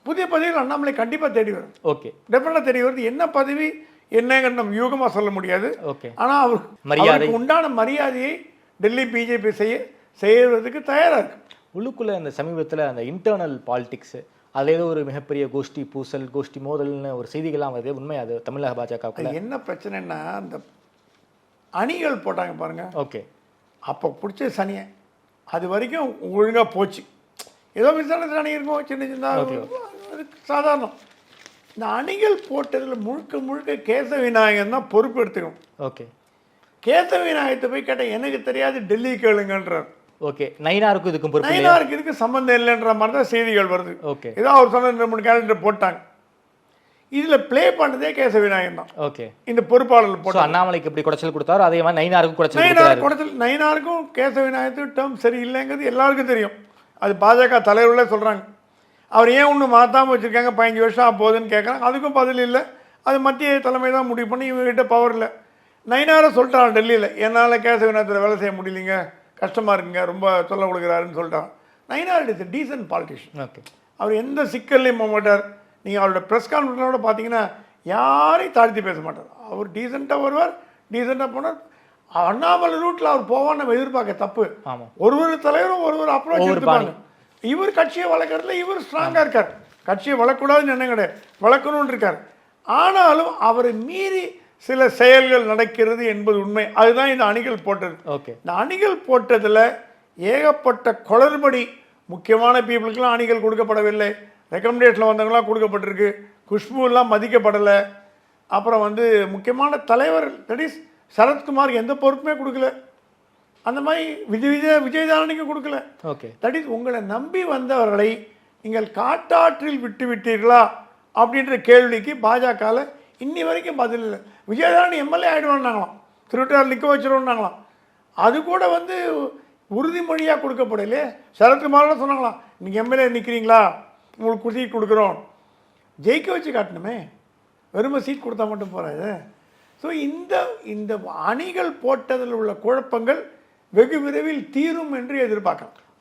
புதிய பதவிகள் அண்ணாமலை கண்டிப்பாக தேடி வரும். ஓகே, டெஃபினட்டாக தேடி வருது. என்ன பதவி என்னங்கன்னு நம்ம யூகமாக சொல்ல முடியாது. ஓகே, ஆனால் அவருக்கு உண்டான மரியாதையை டெல்லி பிஜேபி செய்யறதுக்கு தயாராக இருக்கு. உள்ளுக்குள்ள அந்த சமீபத்தில் அந்த இன்டர்னல் பாலிடிக்ஸ் அது ஏதோ ஒரு மிகப்பெரிய கோஷ்டி பூசல் கோஷ்டி மோதல்னு ஒரு செய்திகள்லாம் வருது. உண்மை அது தமிழக பாஜக என்ன பிரச்சனைன்னா அந்த அணிகள் போட்டாங்க பாருங்க. ஓகே, அப்போ பிடிச்ச சனியை அது வரைக்கும் ஒழுங்காக போச்சு. ஏதோ விசாரணை அணி இருக்கும் சின்ன சின்ன, அது சாதாரணம். இந்த அணிகள் போட்டதில் முழுக்க முழுக்க கேசவ விநாயகன் தான் பொறுப்பு எடுத்துக்கணும். ஓகே, கேசவ விநாயகத்தை போய் கேட்டால் எனக்கு தெரியாது டெல்லி கேளுங்கன்றார். ஓகே, நயினாருக்கும் இதுக்கும் பொறுப்பு, நயினாருக்கு இதுக்கு சம்பந்தம் இல்லைன்ற மாதிரி தான் செய்திகள் வருது. ஓகே, ஏதோ அவர் சொன்ன 2-3 கேலண்டர் போட்டாங்க. இதில் ப்ளே பண்ணதே கேசவ விநாயகன் தான். ஓகே, இந்த பொறுப்பாளர்கள் போட்டு அண்ணாமலைக்கு எப்படி குடைச்சல் கொடுத்தாரோ அதே மாதிரி நயினாருக்கும் குடைச்சல். நயினாருக்கும் கேசவ விநாயகத்துக்கு டேர்ம் சரியில்லைங்கிறது எல்லாருக்கும் தெரியும். அது பாஜக தலைவர்களே சொல்கிறாங்க. அவர் ஏன் ஒன்று மாற்றாமல் வச்சுருக்காங்க, 15 வருஷம் போகுதுன்னு கேட்குறாங்க. அதுக்கும் பதில் இல்லை. அது மத்திய தலைமை தான் முடிவு பண்ணி இவங்ககிட்ட பவர் இல்லை. நயினாரை சொல்லிட்டான் டெல்லியில், என்னால் கேசவ விநாயகத்தில் வேலை செய்ய முடியலைங்க, கஷ்டமாக இருக்குங்க, ரொம்ப சொல்ல கொடுக்குறாருன்னு சொல்லிட்டான். Nainar is decent politician. Okay, அவர் எந்த சிக்கல்லையும் போக மாட்டார். நீங்கள் அவரோட ப்ரெஸ் கான்ஃபரன்ஸோட பார்த்தீங்கன்னா யாரையும் தாழ்த்தி பேச மாட்டார். அவர் டீசெண்டாக வருவார், டீசெண்டாக போனார். அண்ணாமலை ரூட்டில் அவர் போவான்னு நம்ம எதிர்பார்க்க தப்பு. ஒரு தலைவரும் ஒரு அப்ரோச் எடுத்துப்பாங்க. இவர் கட்சியை வளர்க்கறதுல இவர் ஸ்ட்ராங்காக இருக்கார். கட்சியை வளர்க்கக்கூடாதுன்னு என்ன கிடையாது, வளர்க்கணும்னு இருக்கார். ஆனாலும் அவரை மீறி சில செயல்கள் நடக்கிறது என்பது உண்மை. அதுதான் இந்த அணிகள் போட்டது. ஓகே, இந்த அணிகள் போட்டதில் ஏகப்பட்ட குளறுபடி. முக்கியமான பீப்புளுக்கெல்லாம் அணிகள் கொடுக்கப்படவில்லை. ரெக்கமெண்டேஷனில் வந்தவங்களாம் கொடுக்கப்பட்டிருக்கு. குஷ்புலாம் மதிக்கப்படலை. அப்புறம் முக்கியமான தலைவர் தட் இஸ் சரத்குமாருக்கு எந்த பொறுப்புமே கொடுக்கல. அந்த மாதிரி விஜயதாரணிக்கும் கொடுக்கல. ஓகே, தட் இஸ் உங்களை நம்பி வந்தவர்களை நீங்கள் காட்டாற்றில் விட்டு விட்டீர்களா அப்படின்ற கேள்விக்கு பாஜகவில் இன்னி வரைக்கும் பதில் இல்லை. விஜயதாரணி எம்எல்ஏ ஆகிடுவாங்களாம், திருட்டார் நிற்க வச்சிருவோம்னாங்களாம். அது கூட உறுதிமொழியாக கொடுக்கப்படலையே. சரத்குமார்லாம் சொன்னாங்களாம், நீங்கள் எம்எல்ஏ நிற்கிறீங்களா, உங்களுக்கு சீட் கொடுக்குறோம். ஜெயிக்க வச்சு காட்டணுமே, வெறுமை சீட் கொடுத்தா மட்டும் போகாது. ஸோ இந்த அணிகள் போட்டதில் உள்ள குழப்பங்கள் வெகு விரைவில் தீரும் என்று எதிர்பார்க்கலாம்.